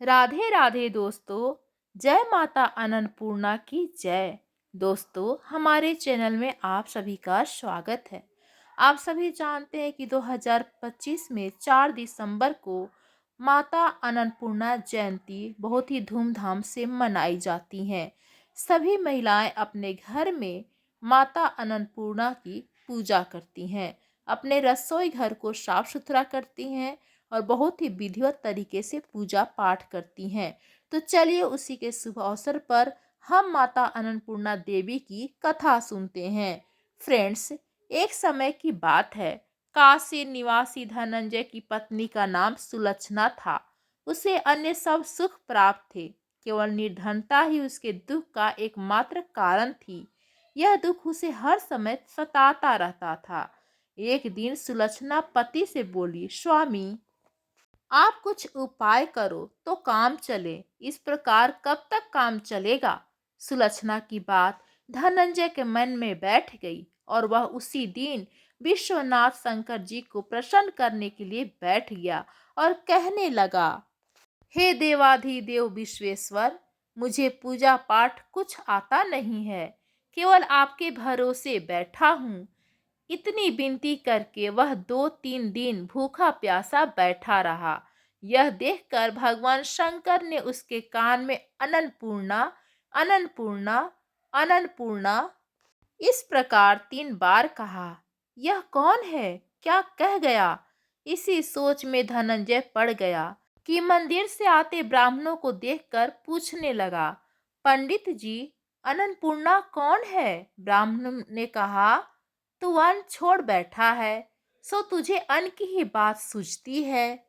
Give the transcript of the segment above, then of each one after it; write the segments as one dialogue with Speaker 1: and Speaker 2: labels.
Speaker 1: राधे राधे दोस्तों। जय माता अन्नपूर्णा की जय। दोस्तों, हमारे चैनल में आप सभी का स्वागत है। आप सभी जानते हैं कि 2025 में 4 दिसंबर को माता अन्नपूर्णा जयंती बहुत ही धूमधाम से मनाई जाती है। सभी महिलाएं अपने घर में माता अन्नपूर्णा की पूजा करती हैं, अपने रसोई घर को साफ सुथरा करती हैं और बहुत ही विधिवत तरीके से पूजा पाठ करती हैं। तो चलिए उसी के शुभ अवसर पर हम माता अन्नपूर्णा देवी की कथा सुनते हैं। फ्रेंड्स, एक समय की बात है। काशी निवासी धनंजय की पत्नी का नाम सुलक्षणा था। उसे अन्य सब सुख प्राप्त थे, केवल निर्धनता ही उसके दुख का एकमात्र कारण थी। यह दुख उसे हर समय सताता रहता था। एक दिन सुलक्षणा पति से बोली, स्वामी, आप कुछ उपाय करो तो काम चले। इस प्रकार कब तक काम चलेगा? सुलक्षणा की बात धनंजय के मन में बैठ गई और वह उसी दिन विश्वनाथ शंकर जी को प्रसन्न करने के लिए बैठ गया और कहने लगा, हे देवाधिदेव विश्वेश्वर, मुझे पूजा पाठ कुछ आता नहीं है, केवल आपके भरोसे बैठा हूँ। इतनी विनती करके वह 2-3 दिन भूखा प्यासा बैठा रहा। यह देखकर भगवान शंकर ने उसके कान में अन्नपूर्णा, अन्नपूर्णा, अन्नपूर्णा इस प्रकार 3 बार कहा। यह कौन है? क्या कह गया? इसी सोच में धनंजय पड़ गया कि मंदिर से आते ब्राह्मणों को देखकर पूछने लगा, पंडित जी, अन्नपूर्णा कौन है? ब्राह्मण ने कहा, तू अन्न छोड़ बैठा है, सो तुझे अन्न की ही बात सूझती है।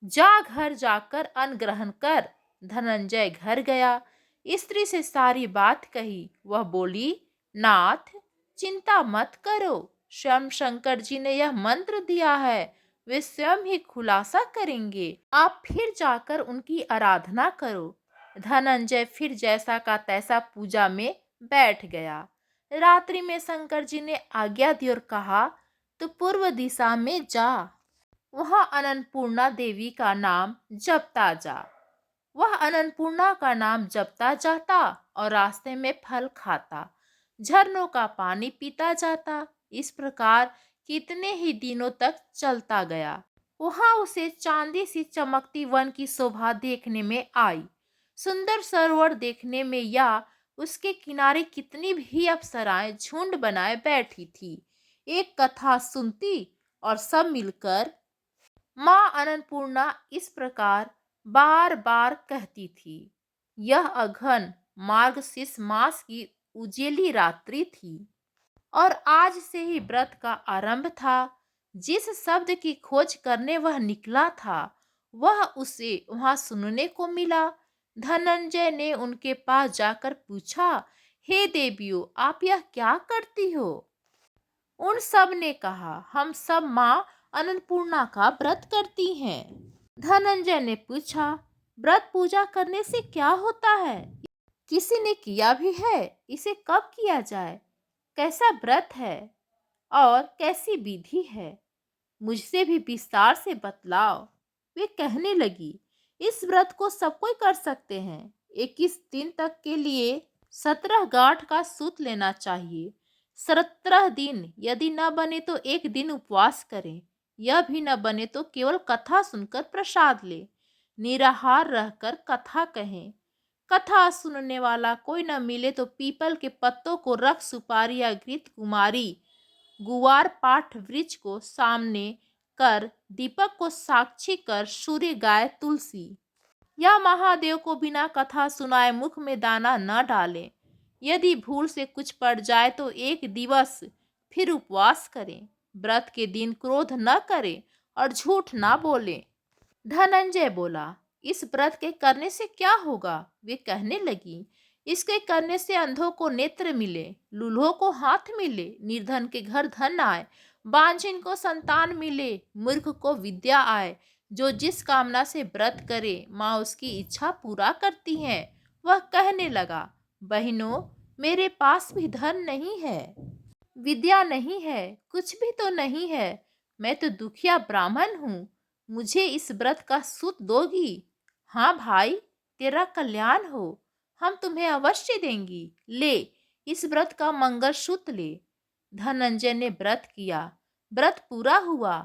Speaker 1: जा घर जाकर अन्न ग्रहण कर। धनंजय घर गया, स्त्री से सारी बात कही। वह बोली, नाथ, चिंता मत करो, स्वयं शंकर जी ने यह मंत्र दिया है, वे स्वयं ही खुलासा करेंगे। आप फिर जाकर उनकी आराधना करो। धनंजय फिर जैसा का तैसा पूजा में बैठ गया। रात्रि में शंकर जी ने आज्ञा दी और कहा, तो पूर्व दिशा में जा, वहां अन्नपूर्णा देवी का नाम जपता जा। वह अन्नपूर्णा का नाम जपता जाता और रास्ते में फल खाता, झरनों का पानी पीता जाता। इस प्रकार कितने ही दिनों तक चलता गया। वहां उसे चांदी सी चमकती वन की शोभा देखने में आई। सुंदर सरोवर देखने में या उसके किनारे कितनी भी अप्सराएं झुंड बनाए बैठी थी। एक कथा सुनती और सब मिलकर माँ अन्नपूर्णा इस प्रकार बार बार कहती थी। यह अघन मार्गशीर्ष मास की उजेली रात्रि थी और आज से ही व्रत का आरंभ था। जिस शब्द की खोज करने वह निकला था, वह उसे वहां सुनने को मिला। धनंजय ने उनके पास जाकर पूछा, हे देवियों, आप यह क्या करती हो? उन सब ने कहा, हम सब माँ अन्नपूर्णा का व्रत करती हैं। धनंजय ने पूछा, व्रत पूजा करने से क्या होता है? किसी ने किया भी है? इसे कब किया जाए? कैसा व्रत है और कैसी विधि है? मुझसे भी विस्तार से बतलाओ। वे कहने लगी, इस व्रत को सब कोई कर सकते हैं। 21 दिन तक के लिए 17 गांठ का सूत लेना चाहिए। 17 दिन यदि न बने तो एक दिन उपवास करें। यह भी न बने तो केवल कथा सुनकर प्रसाद ले। निराहार रहकर कथा कहें। कथा सुनने वाला कोई न मिले तो पीपल के पत्तों को रख सुपारी या घृत कुमारी गुवार पाठ वृक्ष को सामने कर दीपक को साक्षी कर सूर्य गाय तुलसी या महादेव को बिना कथा सुनाए मुख में दाना न डालें। यदि भूल से कुछ पड़ जाए तो 1 दिवस फिर उपवास करें। व्रत के दिन क्रोध न करें और झूठ ना बोलें। धनंजय बोला, इस व्रत के करने से क्या होगा? वे कहने लगी, इसके करने से अंधों को नेत्र मिले, लूल्हों को हाथ मिले, निर्धन के घर धन आए, बांझिन को संतान मिले, मूर्ख को विद्या आए। जो जिस कामना से व्रत करे, माँ उसकी इच्छा पूरा करती है। वह कहने लगा, बहनों, मेरे पास भी धन नहीं है, विद्या नहीं है, कुछ भी तो नहीं है। मैं तो दुखिया ब्राह्मण हूँ। मुझे इस व्रत का सूत दोगी? हाँ भाई, तेरा कल्याण हो, हम तुम्हें अवश्य देंगी। ले, इस व्रत का मंगलसूत्र ले। धनंजय ने व्रत किया। व्रत पूरा हुआ।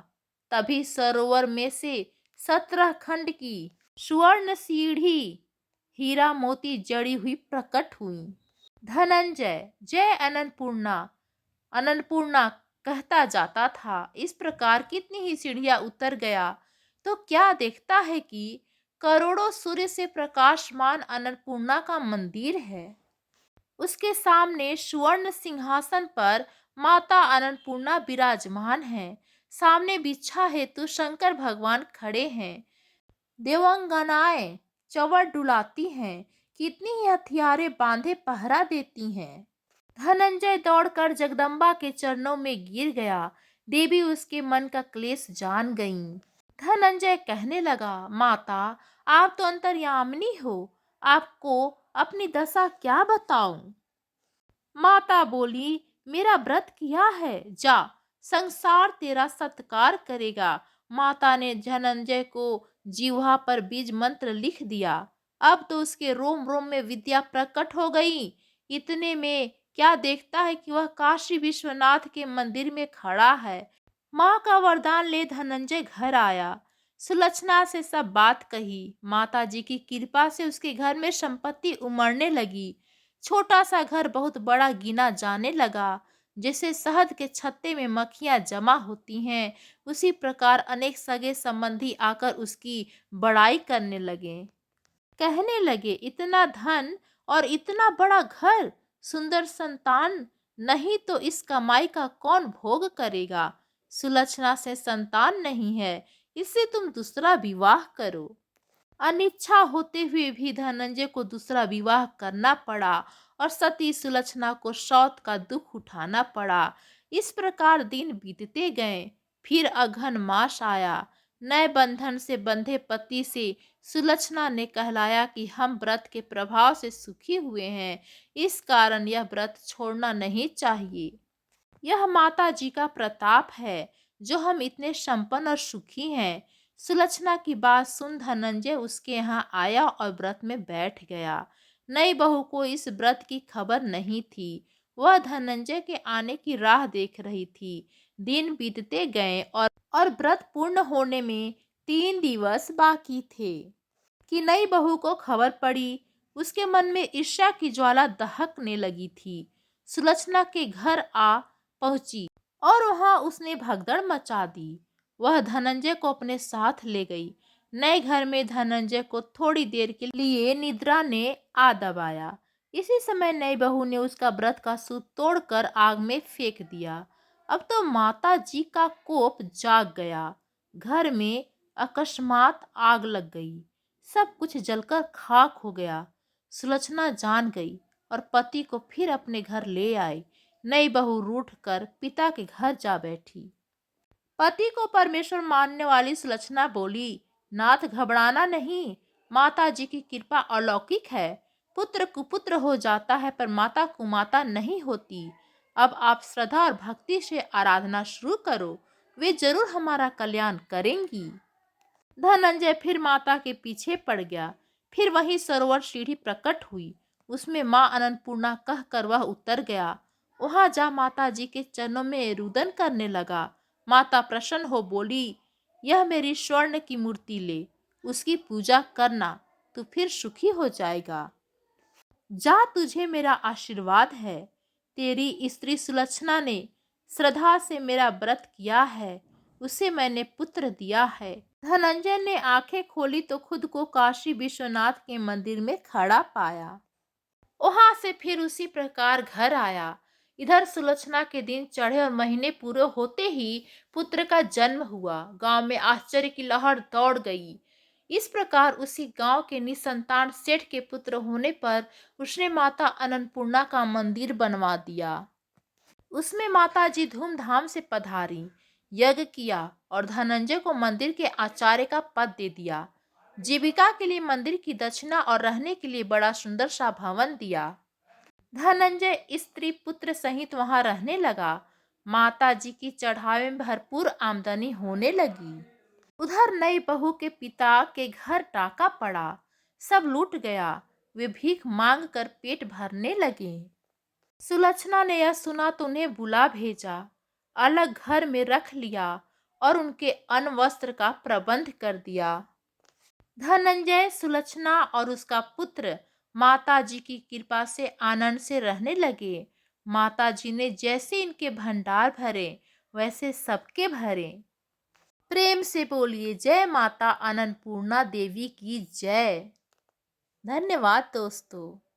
Speaker 1: तभी सरोवर में से 17 खंड की स्वर्ण सीढ़ी हीरा मोती जड़ी हुई प्रकट हुई। धनंजय जय अन्नपूर्णा, अन्नपूर्णा कहता जाता था। इस प्रकार कितनी ही सीढ़ियां उतर गया तो क्या देखता है कि करोड़ों सूर्य से प्रकाशमान अन्नपूर्णा का मंदिर है। उसके सामने स्वर्ण सिंहासन पर माता अन्नपूर्णा विराजमान है। सामने बिछा हेतु शंकर भगवान खड़े हैं। देवांगनाएं चंवर डुलाती हैं। कितनी ही हथियारे बांधे पहरा देती हैं। धनंजय दौड़कर जगदम्बा के चरणों में गिर गया। देवी उसके मन का क्लेश जान गईं। धनंजय कहने लगा, माता, आप तो अंतर्यामिनी हो, आपको अपनी दशा क्या बताऊं। माता बोली, मेरा व्रत किया है, जा, संसार तेरा सत्कार करेगा। माता ने धनंजय को जीवा पर बीज मंत्र लिख दिया। अब तो उसके रोम रोम में विद्या प्रकट हो गई। इतने में क्या देखता है कि वह काशी विश्वनाथ के मंदिर में खड़ा है। माँ का वरदान ले धनंजय घर आया। सुलक्षणा से सब बात कही। माता जी की कृपा से उसके घर में संपत्ति उमड़ने लगी। छोटा सा घर बहुत बड़ा गिना जाने लगा। जैसे शहद के छत्ते में मक्खियां जमा होती हैं, उसी प्रकार अनेक सगे संबंधी आकर उसकी बड़ाई करने लगे। कहने लगे, इतना धन और इतना बड़ा घर, सुंदर संतान, नहीं तो इस कमाई का कौन भोग करेगा। सुलक्षणा से संतान नहीं है, इससे तुम दूसरा विवाह करो। अनिच्छा होते हुए भी धनंजय को दूसरा विवाह करना पड़ा और सती सुलक्षणा को शौच का दुख उठाना पड़ा। इस प्रकार दिन बीतते गए। फिर अघन मास आया। नए बंधन से बंधे पति से सुलक्षणा ने कहलाया कि हम व्रत के प्रभाव से सुखी हुए हैं, इस कारण यह व्रत छोड़ना नहीं चाहिए। यह माता जी का प्रताप है जो हम इतने संपन्न और सुखी हैं। सुलक्षणा की बात सुन धनंजय उसके यहाँ आया और व्रत में बैठ गया। नई बहू को इस व्रत की खबर नहीं थी। वह धनंजय के आने की राह देख रही थी। दिन बीतते गए और व्रत पूर्ण होने में 3 दिवस बाकी थे कि नई बहू को खबर पड़ी। उसके मन में ईर्ष्या की ज्वाला दहकने लगी थी। सुलक्षणा के घर आ पहुंची और वहां उसने भगदड़ मचा दी। वह धनंजय को अपने साथ ले गई। नए घर में धनंजय को थोड़ी देर के लिए निद्रा ने आ दबाया। इसी समय नई बहू ने उसका व्रत का सूत तोड़कर आग में फेंक दिया। अब तो माता जी का कोप जाग गया। घर में अकस्मात आग लग गई। सब कुछ जलकर खाक हो गया। सुलक्षणा जान गई और पति को फिर अपने घर ले आई। नई बहू रूठ कर पिता के घर जा बैठी। पति को परमेश्वर मानने वाली सुलक्षणा बोली, नाथ घबराना नहीं, माता जी की कृपा अलौकिक है। पुत्र कुपुत्र हो जाता है पर माता कुमाता नहीं होती। अब आप श्रद्धा और भक्ति से आराधना शुरू करो, वे जरूर हमारा कल्याण करेंगी। धनंजय फिर माता के पीछे पड़ गया। फिर वही सरोवर सीढ़ी प्रकट हुई। उसमें माँ अन्नपूर्णा कहकर वह उतर गया। वहां जा माता जी के चरणों में रुदन करने लगा। माता प्रसन्न हो बोली, यह मेरी स्वर्ण की मूर्ति ले, उसकी पूजा करना, तू फिर सुखी हो जाएगा। जा, तुझे मेरा आशीर्वाद है। तेरी स्त्री सुलक्षणा ने श्रद्धा से मेरा व्रत किया है, उसे मैंने पुत्र दिया है। धनंजय ने आंखें खोली तो खुद को काशी विश्वनाथ के मंदिर में खड़ा पाया। वहां से फिर उसी प्रकार घर आया। इधर सुलक्षणा के दिन चढ़े और महीने पूरे होते ही पुत्र का जन्म हुआ। गांव में आश्चर्य की लहर दौड़ गई। इस प्रकार उसी गांव के निसंतान सेठ के पुत्र होने पर उसने माता अन्नपूर्णा का मंदिर बनवा दिया। उसमें माता जी धूमधाम से पधारी, यज्ञ किया और धनंजय को मंदिर के आचार्य का पद दे दिया। जीविका के लिए मंदिर की दक्षिणा और रहने के लिए बड़ा सुंदर सा भवन दिया। धनंजय स्त्री पुत्र सहित वहां रहने लगा। माता जी की चढ़ावे में भरपूर आमदनी होने लगी। उधर नई बहू के पिता के घर डाका पड़ा, सब लूट गया। वे भीख मांग कर पेट भरने लगे। सुलक्षणा ने यह सुना तो उन्हें बुला भेजा, अलग घर में रख लिया और उनके अन्न वस्त्र का प्रबंध कर दिया। धनंजय, सुलक्षणा और उसका पुत्र माता जी की कृपा से आनंद से रहने लगे। माता जी ने जैसे इनके भंडार भरे वैसे सबके भरे। प्रेम से बोलिए जय माता अन्नपूर्णा देवी की जय। धन्यवाद दोस्तों।